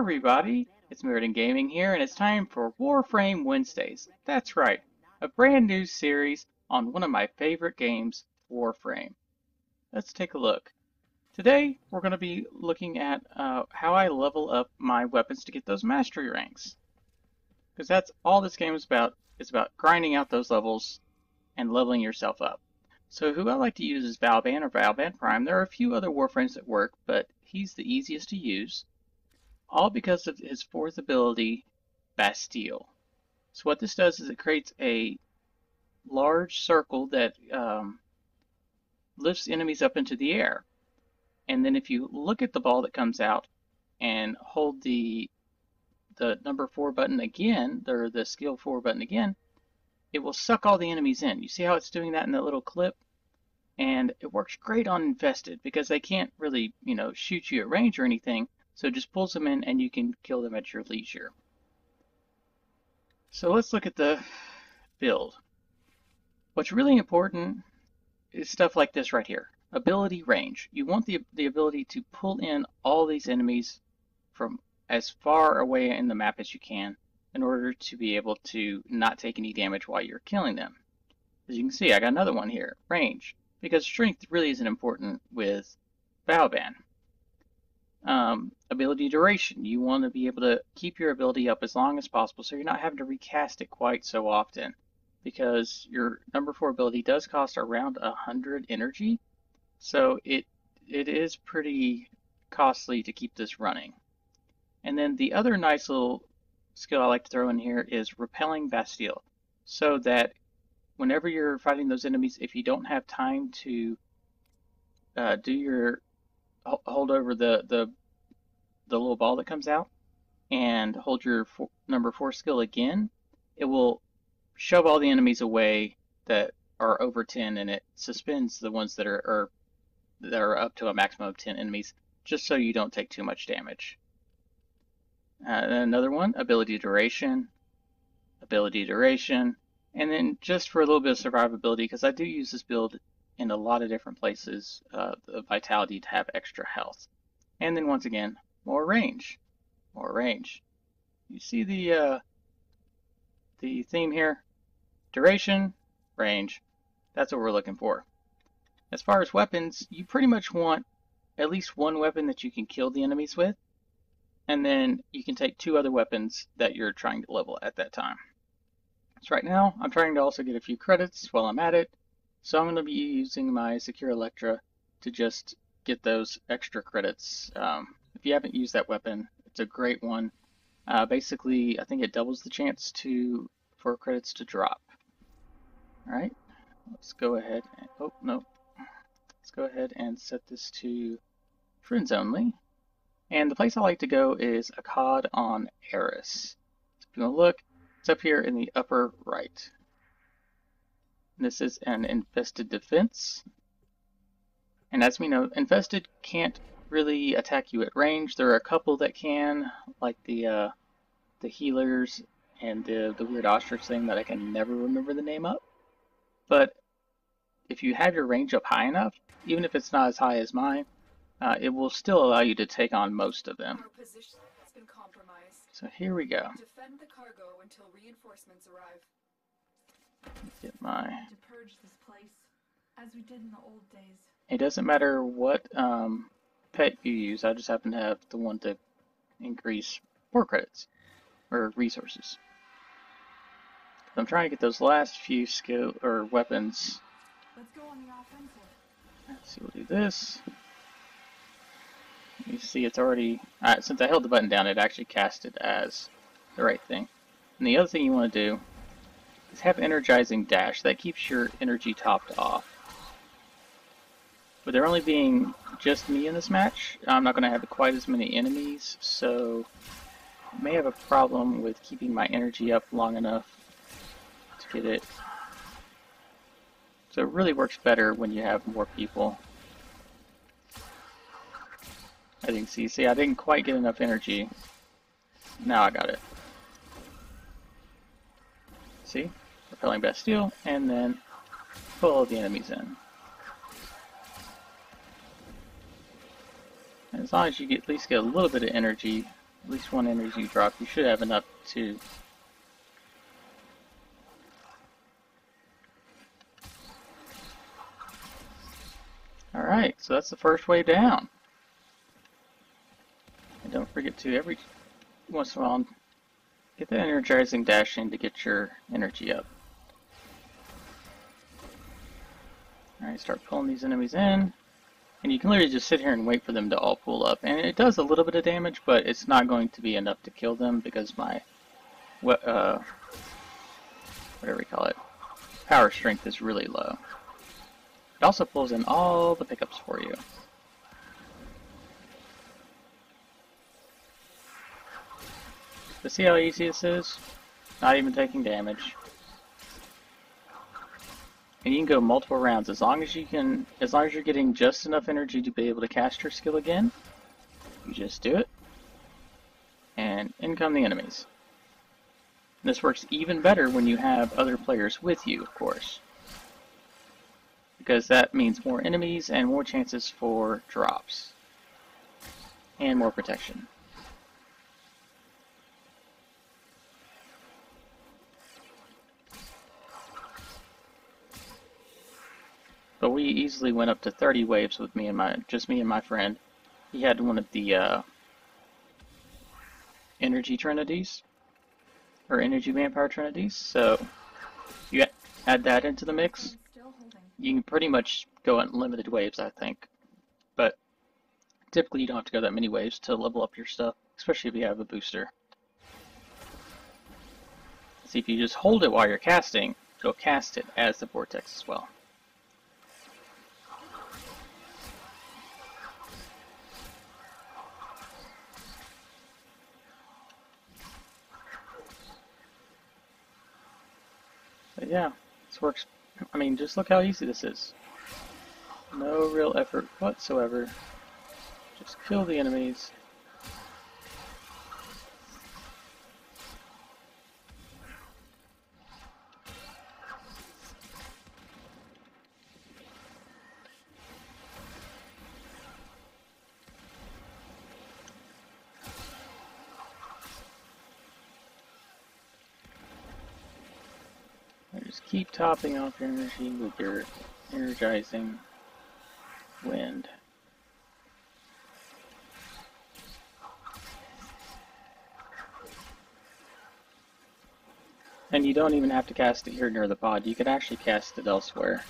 everybody, it's Meriden Gaming here, and it's time for Warframe Wednesdays. That's right, a brand new series on one of my favorite games, Warframe. Let's take a look. Today, we're going to be looking at how I level up my weapons to get those mastery ranks. Because that's all this game is about grinding out those levels and leveling yourself up. So who I like to use is Vauban or Vauban Prime. There are a few other Warframes that work, but he's the easiest to use. All because of his fourth ability, Bastille. So what this does is it creates a large circle that lifts enemies up into the air. And then if you look at the ball that comes out and hold the number 4 button again, or the skill 4 button again, it will suck all the enemies in. You see how it's doing that in that little clip? And it works great on infested because they can't really, shoot you at range or anything. So it just pulls them in and you can kill them at your leisure. So let's look at the build. What's really important is stuff like this right here. Ability range. You want the ability to pull in all these enemies from as far away in the map as you can in order to be able to not take any damage while you're killing them. As you can see, I got another one here. Range. Because strength really isn't important with Vauban. Ability duration. You want to be able to keep your ability up as long as possible so you're not having to recast it quite so often, because your number 4 ability does cost around 100 energy, so it is pretty costly to keep this running. And then the other nice little skill I like to throw in here is repelling Bastille, so that whenever you're fighting those enemies, if you don't have time to do your hold over the little ball that comes out and hold your number 4 skill again, it will shove all the enemies away that are over 10, and it suspends the ones that are up to a maximum of 10 enemies, just so you don't take too much damage. And another one, ability duration, and then just for a little bit of survivability, because I do use this build in a lot of different places, the vitality to have extra health. And then once again, more range. You see the theme here? Duration, range. That's what we're looking for. As far as weapons, you pretty much want at least one weapon that you can kill the enemies with, and then you can take 2 other weapons that you're trying to level at that time. So right now, I'm trying to also get a few credits while I'm at it. So I'm going to be using my Secure Electra to just get those extra credits. If you haven't used that weapon, it's a great one. Basically, I think it doubles the chance for credits to drop. All right, let's go ahead and, oh no, let's go ahead and set this to friends only. And the place I like to go is Akkad on Eris. So if you want to look, it's up here in the upper right. This is an infested defense. And as we know, infested can't really attack you at range. There are a couple that can, like the healers and the weird ostrich thing that I can never remember the name of. But if you have your range up high enough, even if it's not as high as mine, it will still allow you to take on most of them. Our position has been compromised. So here we go. Defend the cargo until reinforcements arrive. Get my... To purge this place, as we did in the old days. It doesn't matter what pet you use. I just happen to have the one to increase 4 credits or resources. I'm trying to get those last few skill or weapons. Let's go on the offensive. Let's see, we'll do this. You see, it's already since I held the button down, it actually cast it as the right thing. And the other thing you want to do is have energizing dash. That keeps your energy topped off. With there only being just me in this match, I'm not going to have quite as many enemies, so I may have a problem with keeping my energy up long enough to get it. So it really works better when you have more people. As you can see, I didn't quite get enough energy. Now I got it. See? Repelling Bastille, and then pull all the enemies in. And as long as you at least get a little bit of energy, At least one energy drop. You should have enough to... Alright, so that's the first wave down. And don't forget to every once in a while get the energizing dash in to get your energy up. Alright, start pulling these enemies in. And you can literally just sit here and wait for them to all pull up. And it does a little bit of damage, but it's not going to be enough to kill them because my, whatever we call it, power strength is really low. It also pulls in all the pickups for you. But see how easy this is? Not even taking damage. And you can go multiple rounds as long as you're getting just enough energy to be able to cast your skill again. You just do it. And in come the enemies. And this works even better when you have other players with you, of course. Because that means more enemies and more chances for drops. And more protection. But we easily went up to 30 waves with me and my friend. He had one of the energy trinities, or energy vampire trinities. So you add that into the mix. You can pretty much go unlimited waves, I think. But typically you don't have to go that many waves to level up your stuff, especially if you have a booster. See, if you just hold it while you're casting, it'll cast it as the vortex as well. But yeah, this works. I mean, just look how easy this is. No real effort whatsoever. Just kill the enemies. Just keep topping off your energy with your energizing wind. And you don't even have to cast it here near the pod. You could actually cast it elsewhere.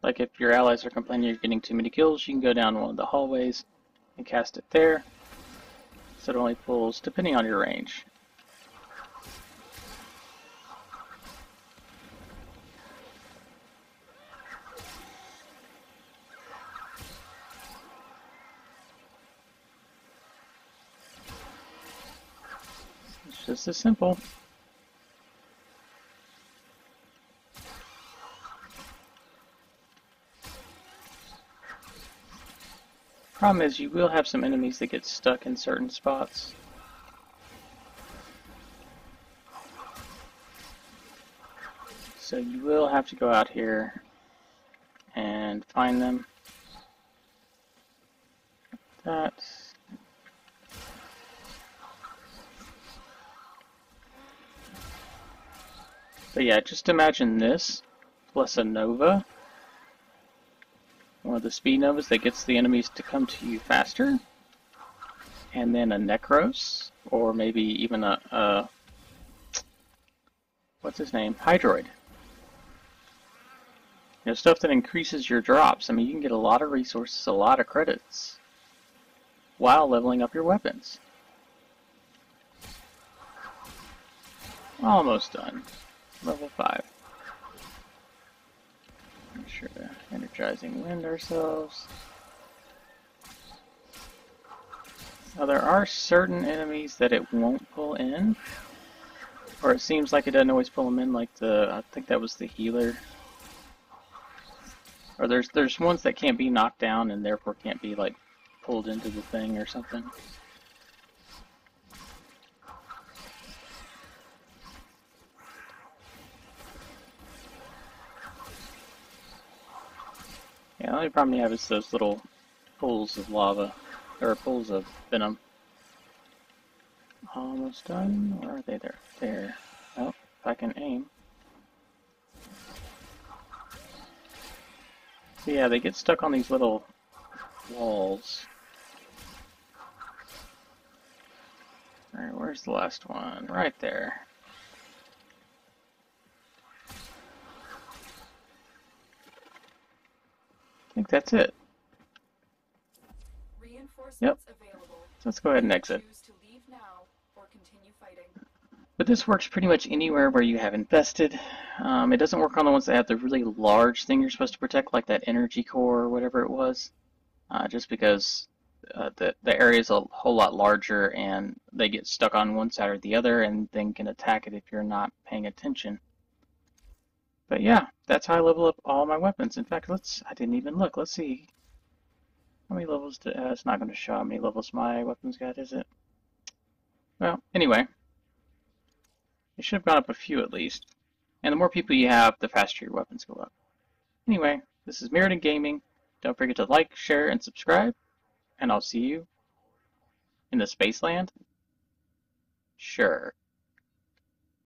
Like if your allies are complaining you're getting too many kills, you can go down one of the hallways and cast it there. So it only pulls depending on your range. It's just as simple. Problem is, you will have some enemies that get stuck in certain spots. So you will have to go out here and find them. That. But yeah, just imagine this plus a Nova. One of the speed novas that gets the enemies to come to you faster, and then a Necros, or maybe even a what's his name? Hydroid. You know, stuff that increases your drops. I mean, you can get a lot of resources, a lot of credits, while leveling up your weapons. Almost done. Level 5. Make sure to energizing wind ourselves. Now there are certain enemies that it won't pull in, or it seems like it doesn't always pull them in, like I think that was the healer. Or there's ones that can't be knocked down and therefore can't be like pulled into the thing or something. Yeah, the only problem you have is those little pools of lava, or pools of venom. Almost done. Where are they? There. Oh, if I can aim. So yeah, they get stuck on these little walls. Alright, where's the last one? Right there. I think that's it. Yep. Reinforcements available. So let's go ahead and exit. Choose to leave now or continue fighting. But this works pretty much anywhere where you have infested. It doesn't work on the ones that have the really large thing you're supposed to protect, like that energy core or whatever it was. Just because the area is a whole lot larger and they get stuck on one side or the other and then can attack it if you're not paying attention. But yeah, that's how I level up all my weapons. In fact, I didn't even look. Let's see. How many levels it's not going to show how many levels my weapons got, is it? Well, anyway, it should have gone up a few at least. And the more people you have, the faster your weapons go up. Anyway, this is Mirrodin Gaming. Don't forget to like, share, and subscribe. And I'll see you in the Spaceland? Sure.